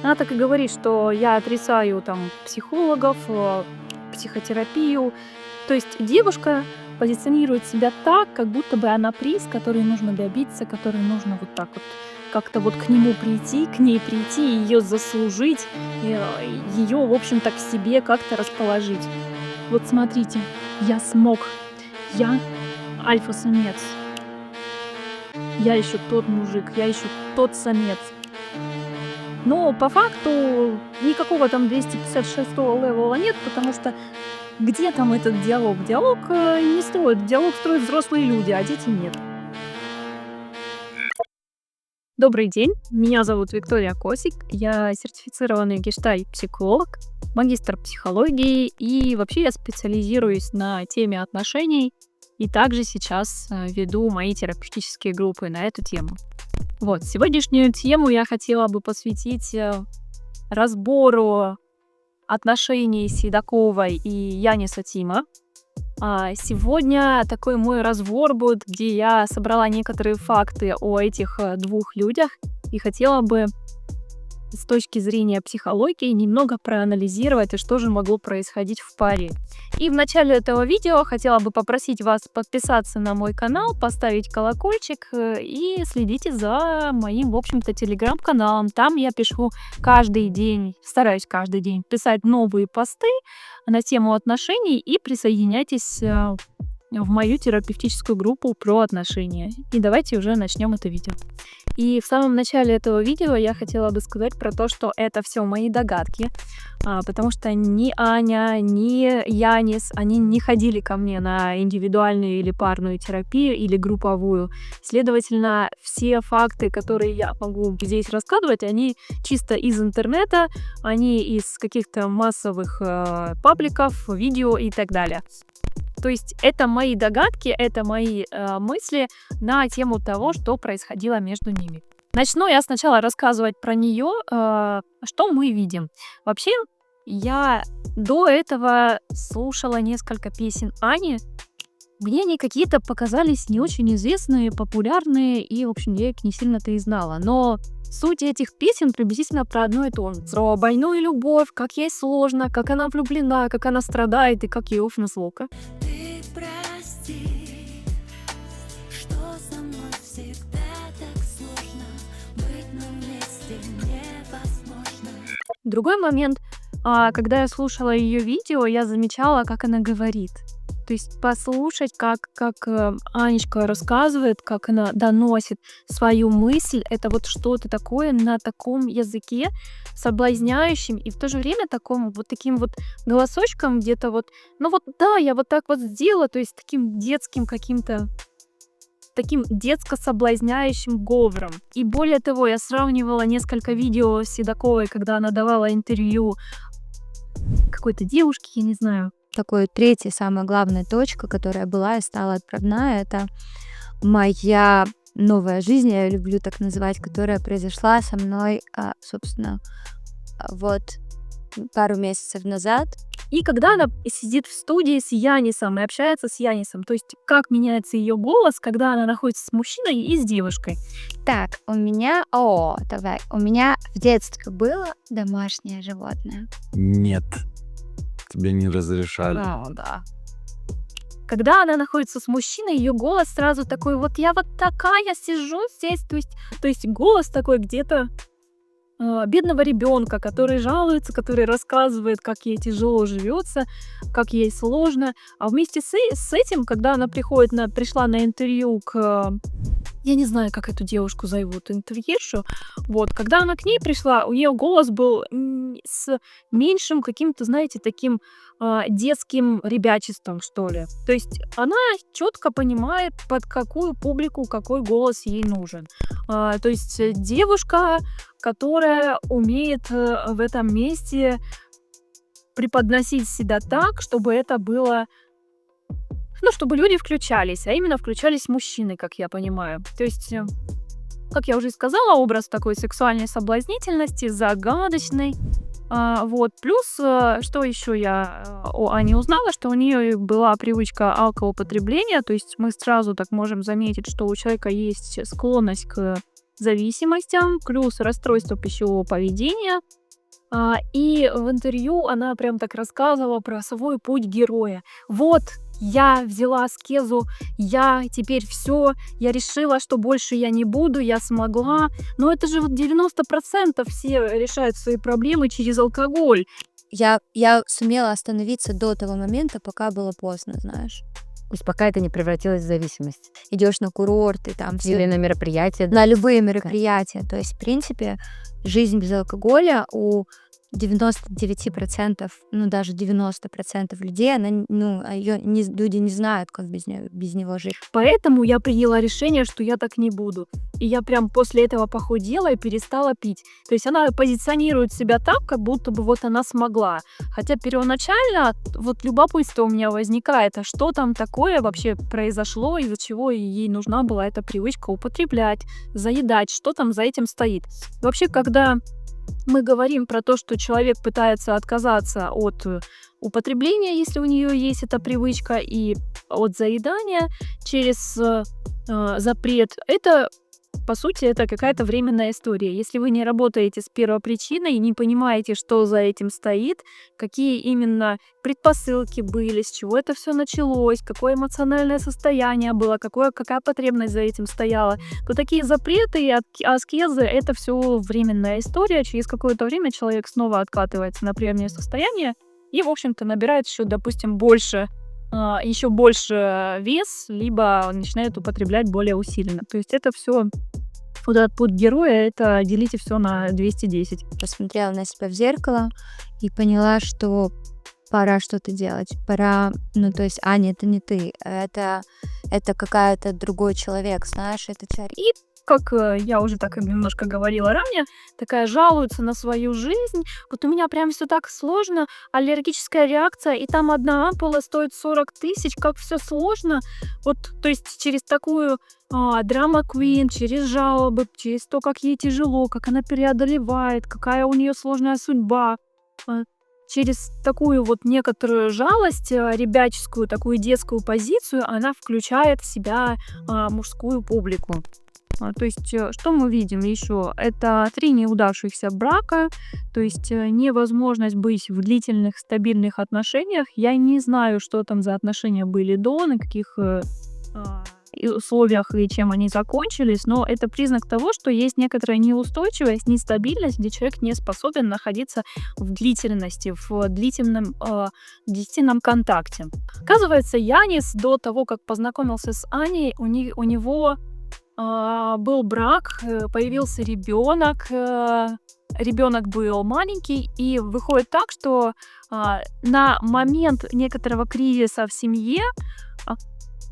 Она так и говорит, что я отрицаю там психологов, психотерапию. То есть девушка позиционирует себя так, как будто бы она приз, который нужно добиться, который нужно вот так вот как-то вот к нему прийти, к ней прийти, ее заслужить, ее, в общем-то, к себе как-то расположить. Вот смотрите, я смог, я альфа-самец, я еще тот мужик, я еще тот самец. Но по факту никакого там 256-го левела нет, потому что где там этот диалог? Диалог не строят, диалог строят взрослые люди, а дети нет. Добрый день, меня зовут Виктория Косик, я сертифицированный гештальт-психолог, магистр психологии, и вообще я специализируюсь на теме отношений, и также сейчас веду мои терапевтические группы на эту тему. Вот, сегодняшнюю тему я хотела бы посвятить разбору отношений Седоковой и Яниса Тима. Сегодня такой мой разбор будет, где я собрала некоторые факты о этих двух людях и хотела бы с точки зрения психологии немного проанализировать, что же могло происходить в паре. И в начале этого видео хотела бы попросить вас подписаться на мой канал, поставить колокольчик и следите за моим, в общем-то, телеграм-каналом. Там я пишу каждый день, стараюсь каждый день писать новые посты на тему отношений, и присоединяйтесь в мою терапевтическую группу про отношения. И давайте уже начнем это видео. И в самом начале этого видео я хотела бы сказать про то, что это все мои догадки, потому что ни Аня, ни Янис, они не ходили ко мне на индивидуальную или парную терапию или групповую. Следовательно, все факты, которые я могу здесь рассказывать, они чисто из интернета, они из каких-то массовых пабликов, видео и так далее. То есть это мои догадки, это мои мысли на тему того, что происходило между ними. Начну я сначала рассказывать про нее, что мы видим. Вообще, я до этого слушала несколько песен Ани. Мне они какие-то показались не очень известные, популярные, и, в общем, я их не сильно-то и знала. Но суть этих песен приблизительно про одно и то же. Про больную любовь, как ей сложно, как она влюблена, как она страдает и как ей оф звука. Другой момент, когда я слушала ее видео, я замечала, как она говорит. То есть послушать, как Анечка рассказывает, как она доносит свою мысль, это вот что-то такое на таком языке соблазняющем и в то же время таким вот голосочком где-то вот, ну вот да, я вот так вот сделала, то есть таким детским каким-то, таким детско-соблазняющим говором. И более того, я сравнивала несколько видео с Седоковой, когда она давала интервью какой-то девушке, я не знаю. Такой третья, самая главная точка, которая была и стала отправная, это моя новая жизнь, я ее люблю так называть, которая произошла со мной, собственно, вот пару месяцев назад. И когда она сидит в студии с Янисом и общается с Янисом, то есть как меняется ее голос, когда она находится с мужчиной и с девушкой. Так, у меня в детстве было домашнее животное. Нет, тебе не разрешали. Да. Когда она находится с мужчиной, ее голос сразу такой, вот я вот такая сижу здесь, то есть голос такой где-то бедного ребенка, который жалуется, который рассказывает, как ей тяжело живется, как ей сложно. А вместе с этим, когда она пришла на интервью к... Я не знаю, как эту девушку зовут, интервьюершу. Вот, когда она к ней пришла, у нее голос был с меньшим каким-то, знаете, таким детским ребячеством, что ли. То есть она четко понимает, под какую публику какой голос ей нужен. То есть девушка, которая умеет в этом месте преподносить себя так, чтобы это было... чтобы люди включались, а именно включались мужчины, как я понимаю. То есть, как я уже сказала, образ такой сексуальной соблазнительности, загадочный. Вот. Плюс, что еще я о Ане узнала, что у нее была привычка алкоупотребления, то есть мы сразу так можем заметить, что у человека есть склонность к зависимостям, плюс расстройство пищевого поведения. И в интервью она прям так рассказывала про свой путь героя. Вот, я взяла аскезу, я теперь все, я решила, что больше я не буду, я смогла. Но это же вот 90% все решают свои проблемы через алкоголь. Я сумела остановиться до того момента, пока было поздно, знаешь. То есть пока это не превратилось в зависимость. Идешь на курорты, там Или на мероприятие. на любые мероприятия. То есть, в принципе, жизнь без алкоголя у 99%, ну даже 90% людей, люди не знают, как без него жить. Поэтому я приняла решение, что я так не буду. И я прям после этого похудела и перестала пить. То есть она позиционирует себя так, как будто бы вот она смогла. Хотя первоначально вот любопытство у меня возникает, а что там такое вообще произошло, из-за чего ей нужна была эта привычка употреблять, заедать, что там за этим стоит. Вообще, когда мы говорим про то, что человек пытается отказаться от употребления, если у нее есть эта привычка, и от заедания через запрет, это, по сути, это какая-то временная история. Если вы не работаете с первопричиной и не понимаете, что за этим стоит, какие именно предпосылки были, с чего это все началось, какое эмоциональное состояние было, какая потребность за этим стояла, то такие запреты и аскезы — это все временная история. Через какое-то время человек снова откатывается на прежнее состояние и, в общем-то, набирает еще, допустим, еще больше вес, либо начинает употреблять более усиленно. То есть это все, вот этот путь героя, это делите все на 210. Посмотрела на себя в зеркало и поняла, что пора что-то делать. Пора, то есть, Аня, это не ты, это какая-то другой человек, знаешь, это человек. И как я уже так немножко говорила ранее, такая жалуется на свою жизнь. Вот у меня прям все так сложно, аллергическая реакция, и там одна ампула стоит 40 тысяч, как все сложно. Вот, то есть через такую драма Queen, через жалобы, через то, как ей тяжело, как она преодолевает, какая у нее сложная судьба. Через такую вот некоторую жалость, ребяческую, такую детскую позицию, она включает в себя мужскую публику. То есть, что мы видим еще? Это 3 неудавшихся брака, то есть невозможность быть в длительных, стабильных отношениях. Я не знаю, что там за отношения были до, на каких условиях и чем они закончились, но это признак того, что есть некоторая неустойчивость, нестабильность, где человек не способен находиться в длительности, в длительном контакте. Оказывается, Янис до того, как познакомился с Аней, у него был брак, появился ребенок. Ребенок был маленький, и выходит так, что на момент некоторого кризиса в семье,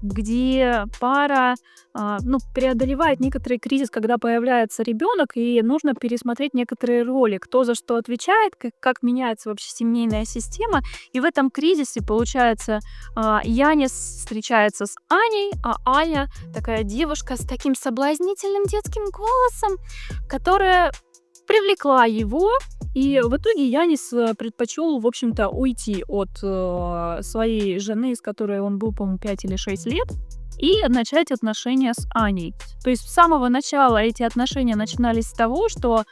где пара преодолевает некоторый кризис, когда появляется ребенок, и нужно пересмотреть некоторые роли, кто за что отвечает, как меняется вообще семейная система. И в этом кризисе, получается, Янис встречается с Аней, а Аня такая девушка с таким соблазнительным детским голосом, которая привлекла его, и в итоге Янис предпочел, в общем-то, уйти от своей жены, с которой он был, по-моему, 5 или 6 лет, и начать отношения с Аней. То есть с самого начала эти отношения начинались с того, что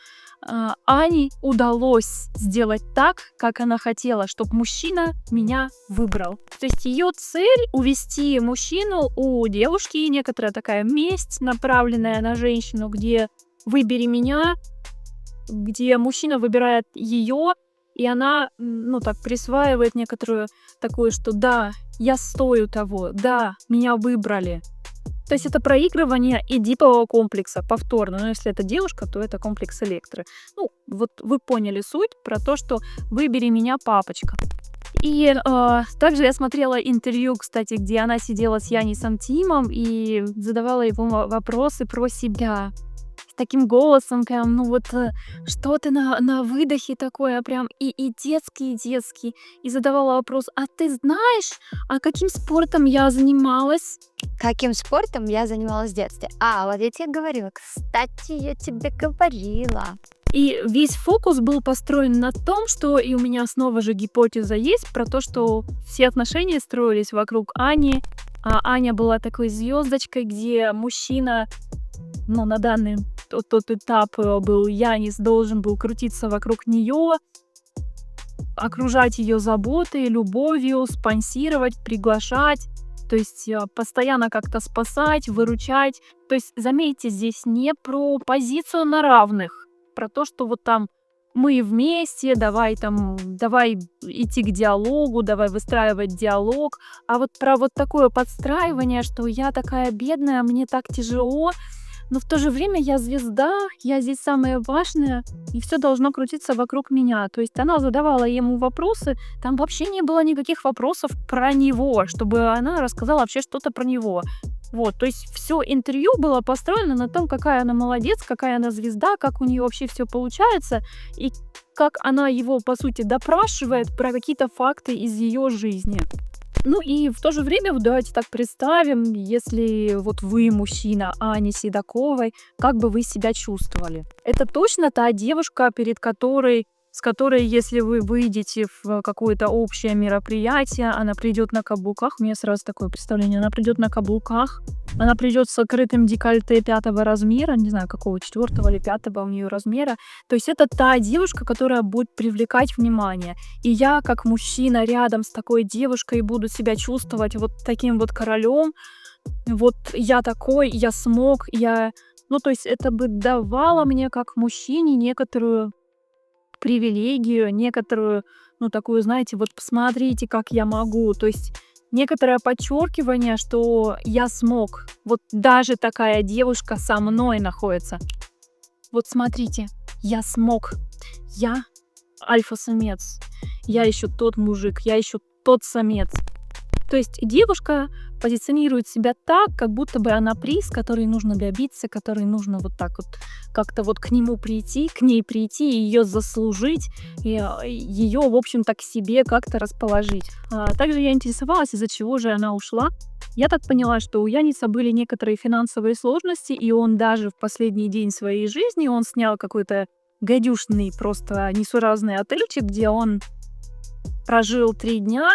Ане удалось сделать так, как она хотела, чтобы мужчина меня выбрал. То есть ее цель — увести мужчину у девушки, некоторая такая месть, направленная на женщину, где «выбери меня», где мужчина выбирает ее, и она, так присваивает некоторую такую, что да, я стою того, да, меня выбрали. То есть это проигрывание эдипового комплекса повторно. Но если это девушка, то это комплекс Электры. Вот вы поняли суть про то, что «выбери меня, папочка». И также я смотрела интервью, кстати, где она сидела с Янисом Тимом и задавала ему вопросы про себя. Таким голосом, прям, что ты на выдохе такое, прям и детский. И задавала вопрос: а ты знаешь, каким спортом я занималась? Каким спортом я занималась в детстве? Вот я тебе говорила. Кстати, я тебе говорила. И весь фокус был построен на том, что, и у меня снова же гипотеза есть про то, что все отношения строились вокруг Ани, а Аня была такой звездочкой, где мужчина, на данный тот этап был, Янис должен был крутиться вокруг нее, окружать ее заботой, любовью, спонсировать, приглашать, то есть постоянно как-то спасать, выручать. То есть, заметьте, здесь не про позицию на равных, про то, что вот там мы вместе, давай идти к диалогу, давай выстраивать диалог, а вот про вот такое подстраивание, что я такая бедная, мне так тяжело, но в то же время я звезда, я здесь самая важная, и все должно крутиться вокруг меня. То есть она задавала ему вопросы, там вообще не было никаких вопросов про него, чтобы она рассказала вообще что-то про него. Вот, то есть все интервью было построено на том, какая она молодец, какая она звезда, как у нее вообще все получается, и как она его, по сути, допрашивает про какие-то факты из ее жизни. Ну и в то же время, вот давайте так представим, если вот вы мужчина Ани Седоковой, как бы вы себя чувствовали? Это точно та девушка, с которой, если вы выйдете в какое-то общее мероприятие, она придет на каблуках, у меня сразу такое представление, она придет на каблуках, она придет с открытым декольте 5-го размера, не знаю, какого, 4-го или 5-го у нее размера. То есть это та девушка, которая будет привлекать внимание. И я, как мужчина, рядом с такой девушкой буду себя чувствовать вот таким вот королем. Вот я такой, я смог, Ну, то есть это бы давало мне, как мужчине, некоторую привилегию, некоторую, ну, такую, знаете, вот посмотрите, как я могу. То есть некоторое подчеркивание, что я смог. Вот даже такая девушка со мной находится. Вот смотрите, я смог. Я альфа-самец. Я еще тот мужик, я еще тот самец. То есть девушка позиционирует себя так, как будто бы она приз, который нужно добиться, который нужно вот так вот как-то вот к ней прийти, ее заслужить, и ее, в общем-то, к себе как-то расположить. Также я интересовалась, из-за чего же она ушла. Я так поняла, что у Яниса были некоторые финансовые сложности, и он даже в последний день своей жизни, он снял какой-то гадюшный, просто несуразный отельчик, где он прожил 3 дня,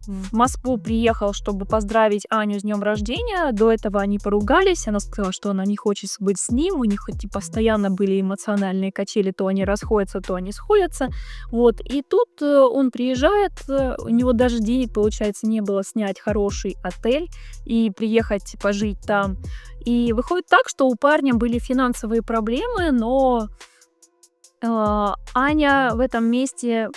в Москву приехал, чтобы поздравить Аню с днем рождения. До этого они поругались. Она сказала, что она не хочет быть с ним. У них хоть и постоянно были эмоциональные качели, то они расходятся, то они сходятся. Вот. И тут он приезжает, у него даже денег, получается, не было снять хороший отель и приехать пожить там. И выходит так, что у парня были финансовые проблемы, но Аня в этом месте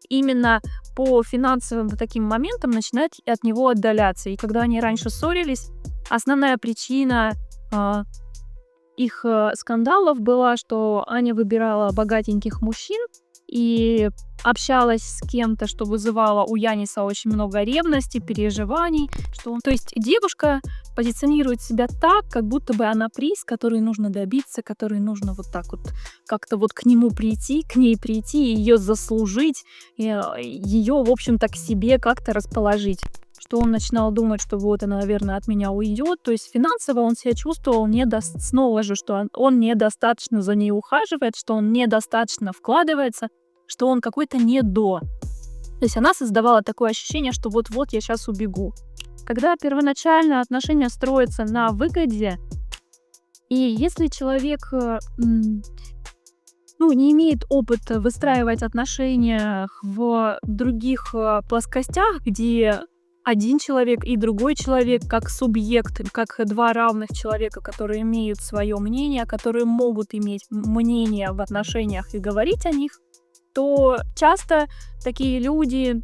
именно по финансовым таким моментам начинает от него отдаляться. И когда они раньше ссорились, основная причина их скандалов была, что Аня выбирала богатеньких мужчин и общалась с кем-то, что вызывало у Яниса очень много ревности, переживаний. То есть девушка позиционирует себя так, как будто бы она приз, который нужно добиться, который нужно вот так вот как-то вот к ней прийти, ее заслужить, ее, в общем-то, к себе как-то расположить. Что он начинал думать, что вот она, наверное, от меня уйдет. То есть финансово он себя чувствовал снова же, что он недостаточно за ней ухаживает, что он недостаточно вкладывается, что он какой-то То есть она создавала такое ощущение, что вот-вот я сейчас убегу. Когда первоначально отношения строятся на выгоде, и если человек не имеет опыта выстраивать отношения в других плоскостях, где один человек и другой человек как субъект, как 2 равных человека, которые имеют свое мнение, которые могут иметь мнение в отношениях и говорить о них, то часто такие люди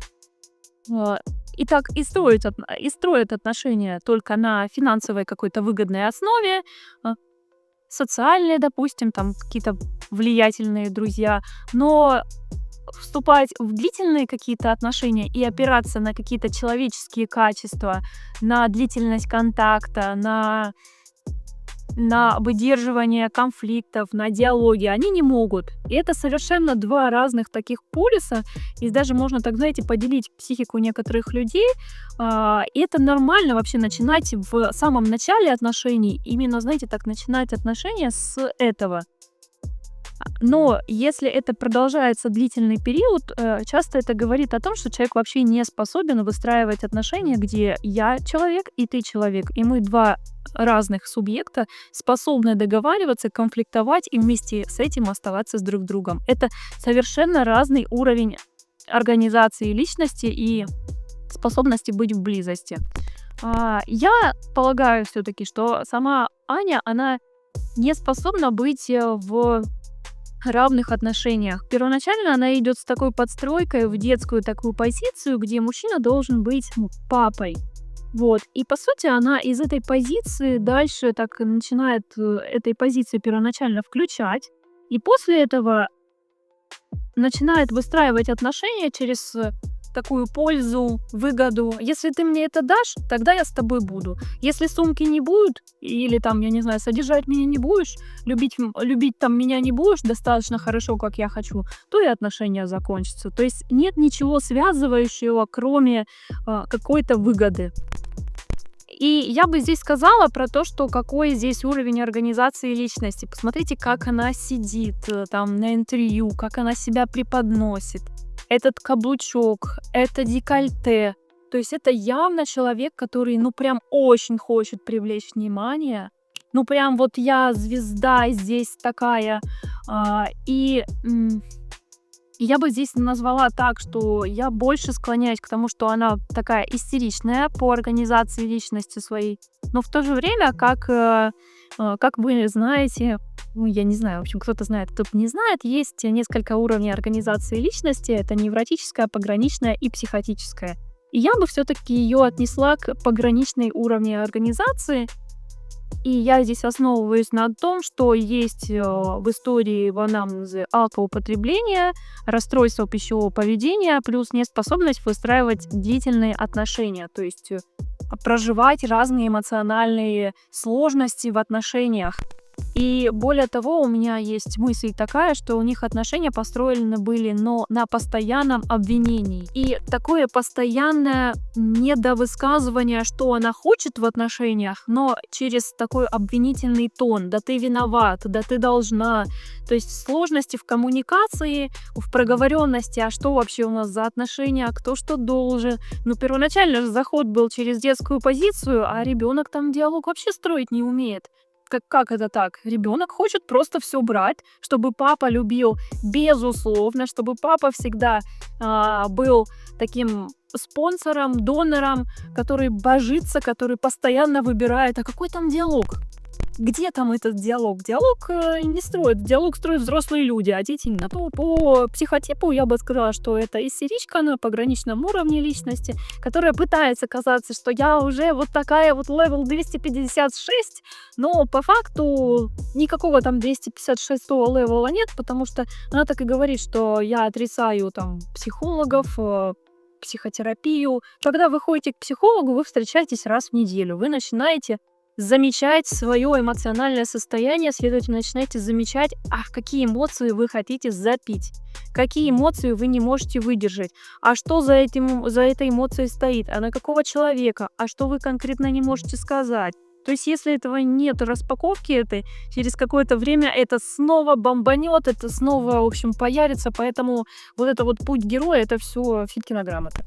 и строят отношения только на финансовой какой-то выгодной основе, социальные, допустим, там какие-то влиятельные друзья, но вступать в длительные какие-то отношения и опираться на какие-то человеческие качества, на длительность контакта, на выдерживание конфликтов, на диалоги, они не могут. И это совершенно 2 разных таких полюса. И даже можно так, знаете, поделить психику некоторых людей. И это нормально вообще начинать в самом начале отношений, именно, знаете, так начинать отношения с этого. Но если это продолжается длительный период, часто это говорит о том, что человек вообще не способен выстраивать отношения, где я человек и ты человек, и мы два разных субъекта способны договариваться, конфликтовать и вместе с этим оставаться с друг другом. Это совершенно разный уровень организации личности и способности быть в близости. Я полагаю все-таки, что сама Аня, она не способна быть в равных отношениях. Первоначально она идет с такой подстройкой в детскую такую позицию, где мужчина должен быть папой. Вот. И по сути она из этой позиции дальше так начинает этой позиции первоначально включать. И после этого начинает выстраивать отношения через такую пользу, выгоду. Если ты мне это дашь, тогда я с тобой буду. Если сумки не будет, или там, я не знаю, содержать меня не будешь, любить там меня не будешь достаточно хорошо, как я хочу, то и отношения закончатся. То есть нет ничего связывающего, кроме какой-то выгоды. И я бы здесь сказала про то, что какой здесь уровень организации личности. Посмотрите, как она сидит там на интервью, как она себя преподносит. Этот каблучок, это декольте. То есть это явно человек, который, ну, прям очень хочет привлечь внимание. Ну, прям вот я звезда здесь такая. И я бы здесь назвала так, что я больше склоняюсь к тому, что она такая истеричная по организации личности своей. Но в то же время, как вы знаете, ну, я не знаю, в общем, кто-то знает, кто-то не знает, есть несколько уровней организации личности. Это невротическая, пограничная и психотическая. И я бы все-таки ее отнесла к пограничной уровню организации. И я здесь основываюсь на том, что есть в истории в анамнезе алкоупотребление, расстройство пищевого поведения, плюс неспособность выстраивать длительные отношения, то есть проживать разные эмоциональные сложности в отношениях. И более того, у меня есть мысль такая, что у них отношения построены были, но на постоянном обвинении. И такое постоянное недовысказывание, что она хочет в отношениях, но через такой обвинительный тон. Да ты виноват, да ты должна. То есть сложности в коммуникации, в проговоренности, а что вообще у нас за отношения, кто что должен. Ну, первоначально же заход был через детскую позицию, а ребенок там диалог вообще строить не умеет. Как это так? Ребенок хочет просто все брать, чтобы папа любил безусловно, чтобы папа всегда был таким спонсором, донором, который божится, который постоянно выбирает. А какой там диалог? Где там этот диалог? Диалог не строят. Диалог строят взрослые люди, а дети не. По психотипу я бы сказала, что это истеричка на пограничном уровне личности, которая пытается казаться, что я уже вот такая вот левел 256, но по факту никакого там 256-го левела нет, потому что она так и говорит, что я отрицаю там психологов, психотерапию. Когда вы ходите к психологу, вы встречаетесь раз в неделю, вы начинаете замечать свое эмоциональное состояние, следовательно, начинаете замечать, какие эмоции вы хотите запить, какие эмоции вы не можете выдержать, а что за этой эмоцией стоит, а на какого человека, а что вы конкретно не можете сказать. То есть, если этого нет распаковки этой, через какое-то время это снова бомбанет, это снова, в общем, появится, поэтому вот это вот путь героя, это все Филькина грамота.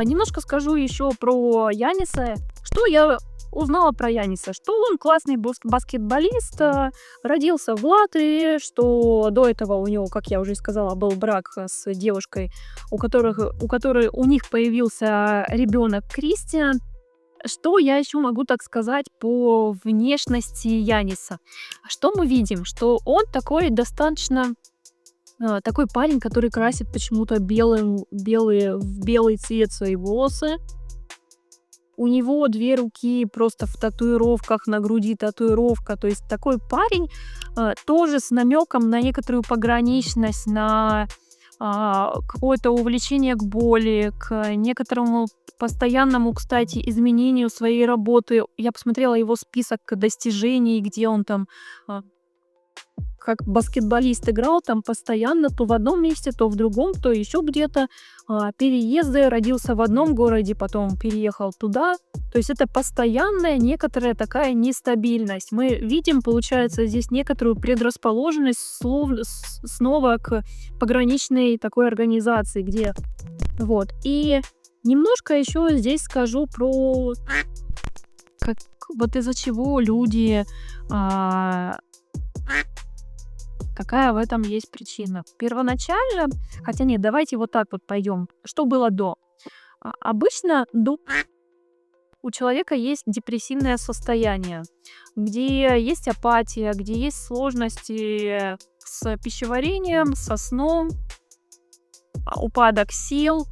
Немножко скажу еще про Яниса. Что я узнала про Яниса, что он классный баскетболист, родился в Латвии, что до этого у него, как я уже сказала, был брак с девушкой, у которой у них появился ребенок Кристиан. Что я еще могу так сказать по внешности Яниса? Что мы видим? Что он такой достаточно такой парень, который красит почему-то в белый цвет свои волосы. У него 2 руки просто в татуировках, на груди татуировка. То есть такой парень тоже с намеком на некоторую пограничность, на какое-то увлечение к боли, к некоторому постоянному, кстати, изменению своей работы. Я посмотрела его список достижений, где он там как баскетболист играл там постоянно, то в одном месте, то в другом, то еще где-то. Переезды, родился в одном городе, потом переехал туда. То есть это постоянная некоторая такая нестабильность. Мы видим, получается, здесь некоторую предрасположенность снова к пограничной такой организации, где вот. И немножко еще здесь скажу про как вот из-за чего люди какая в этом есть причина. Первоначально, хотя нет, давайте вот так вот пойдем. Что было до? Обычно у человека есть депрессивное состояние, где есть апатия, где есть сложности с пищеварением, со сном, упадок сил,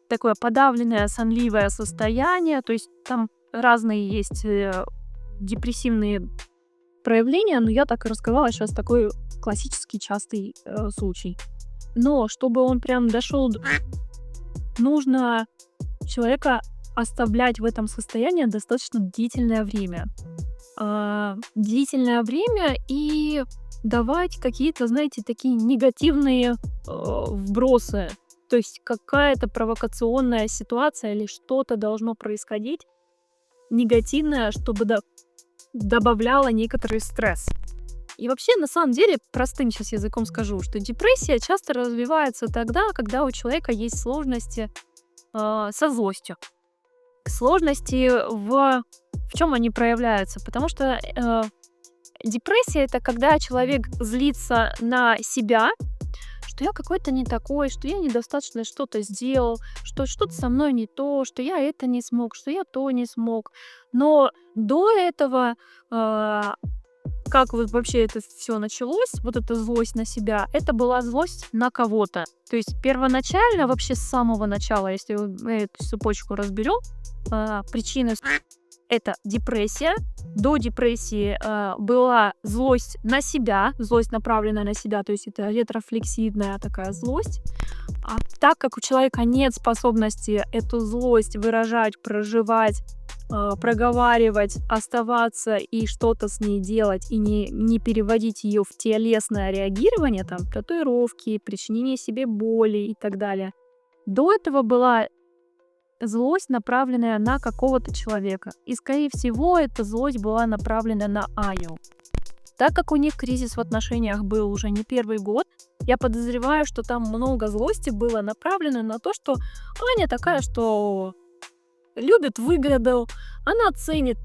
такое подавленное, сонливое состояние. То есть там разные есть депрессивные проявления, но я так и рассказала сейчас такой классический частый случай. Но чтобы он прям дошел, нужно человека оставлять в этом состоянии достаточно длительное время. Длительное время и давать какие-то, знаете, такие негативные вбросы. То есть какая-то провокационная ситуация или что-то должно происходить негативное, чтобы добавляло некоторый стресс. И вообще, на самом деле, простым сейчас языком скажу, что депрессия часто развивается тогда, когда у человека есть сложности со злостью. Сложности в чем они проявляются? Потому что депрессия — это когда человек злится на себя, что я какой-то не такой, что я недостаточно что-то сделал, что что-то со мной не то, что я это не смог, что я то не смог. Но до этого, как вот вообще это все началось, вот эта злость на себя, это была злость на кого-то. То есть первоначально, вообще с самого начала, если мы эту цепочку разберем, причины это депрессия. До депрессии была злость на себя, злость, направленная на себя, то есть это ретрофлексивная такая злость. А так как у человека нет способности эту злость выражать, проживать, проговаривать, оставаться и что-то с ней делать, и не переводить ее в телесное реагирование, там, татуировки, причинение себе боли и так далее. До этого была злость, направленная на какого-то человека. И, скорее всего, эта злость была направлена на Аню. Так как у них кризис в отношениях был уже не первый год, я подозреваю, что там много злости было направлено на то, что Аня такая, что любит выгоду, она ценит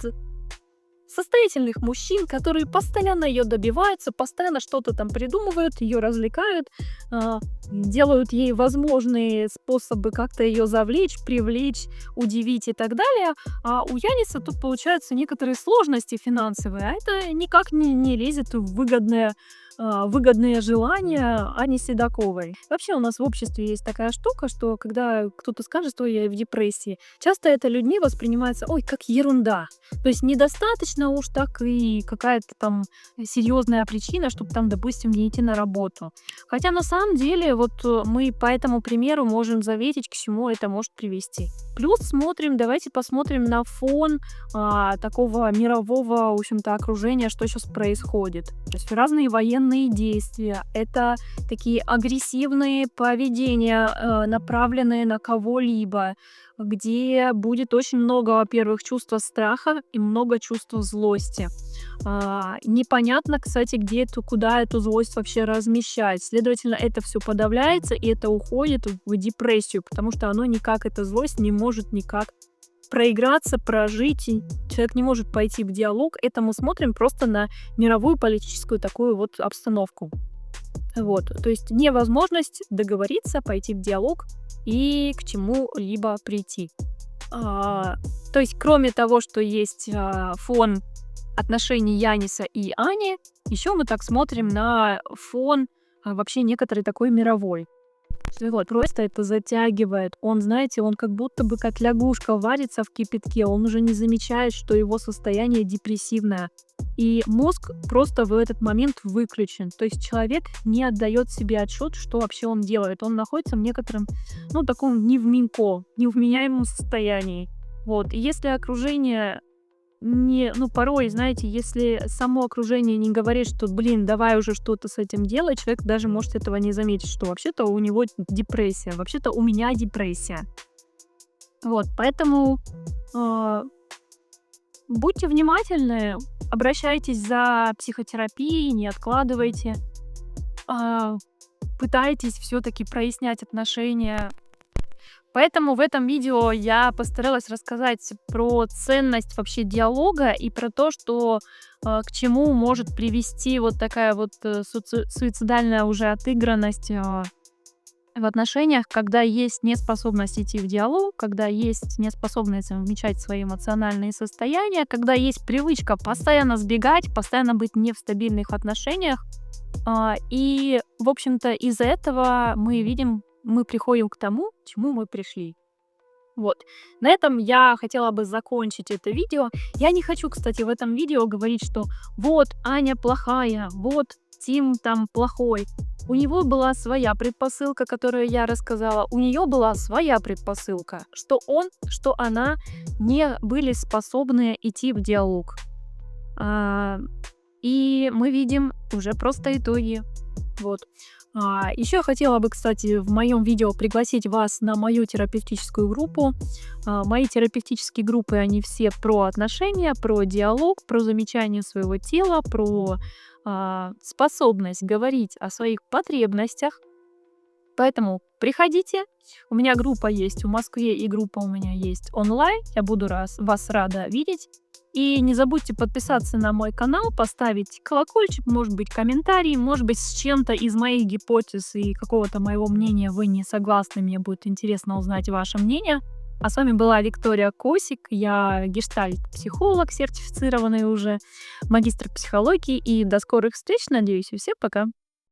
состоятельных мужчин, которые постоянно ее добиваются, постоянно что-то там придумывают, ее развлекают, делают ей возможные способы как-то ее завлечь, привлечь, удивить и так далее. А у Яниса тут получаются некоторые сложности финансовые, а это никак не лезет в выгодные желания Ани Седоковой. Вообще у нас в обществе есть такая штука, что когда кто-то скажет, что я в депрессии, часто это людьми воспринимается, ой, как ерунда. То есть недостаточно уж так и какая-то там серьезная причина, чтобы там, допустим, не идти на работу. Хотя на самом деле вот мы по этому примеру можем заметить, к чему это может привести. Плюс давайте посмотрим на фон такого мирового, в общем-то, окружения, что сейчас происходит. То есть разные военные действия, это такие агрессивные поведения, направленные на кого-либо, где будет очень много, во-первых, чувства страха и много чувства злости. Непонятно, кстати, куда эту злость вообще размещать. Следовательно, это все подавляется, и это уходит в депрессию, потому что оно никак, эта злость не может никак проиграться, прожить. И человек не может пойти в диалог. Это мы смотрим просто на мировую политическую такую вот обстановку. Вот. То есть невозможность договориться, пойти в диалог и к чему-либо прийти. То есть кроме того, что есть фон отношений Яниса и Ани, еще мы так смотрим на фон вообще некоторый такой мировой. Вот, просто это затягивает. Он, знаете, он как будто бы как лягушка варится в кипятке. Он уже не замечает, что его состояние депрессивное. И мозг просто в этот момент выключен. То есть человек не отдает себе отчет, что вообще он делает. Он находится в некотором, таком невменяемом состоянии. Вот. И если окружение порой, знаете, если само окружение не говорит, что, блин, давай уже что-то с этим делать, человек даже может этого не заметить, что вообще-то у него депрессия, вообще-то у меня депрессия. Вот, поэтому будьте внимательны, обращайтесь за психотерапией, не откладывайте, пытайтесь все-таки прояснять отношения. Поэтому в этом видео я постаралась рассказать про ценность вообще диалога и про то, что к чему может привести вот такая вот суицидальная уже отыгранность в отношениях, когда есть неспособность идти в диалог, когда есть неспособность замечать свои эмоциональные состояния, когда есть привычка постоянно сбегать, постоянно быть не в стабильных отношениях. И, в общем-то, из-за этого мы приходим к тому, к чему мы пришли. Вот. На этом я хотела бы закончить это видео. Я не хочу, кстати, в этом видео говорить, что вот Аня плохая, вот Тим там плохой. У него была своя предпосылка, которую я рассказала. У нее была своя предпосылка, что он, что она не были способны идти в диалог. И мы видим уже просто итоги. Вот. Еще я хотела бы, кстати, в моем видео пригласить вас на мою терапевтическую группу. Мои терапевтические группы, они все про отношения, про диалог, про замечание своего тела, про способность говорить о своих потребностях. Поэтому приходите. У меня группа есть в Москве и группа у меня есть онлайн. Я буду вас рада видеть. И не забудьте подписаться на мой канал, поставить колокольчик, может быть, комментарий, может быть, с чем-то из моих гипотез и какого-то моего мнения вы не согласны. Мне будет интересно узнать ваше мнение. А с вами была Виктория Косик. Я гештальт-психолог, сертифицированный уже, магистр психологии. И до скорых встреч, надеюсь, и всем пока.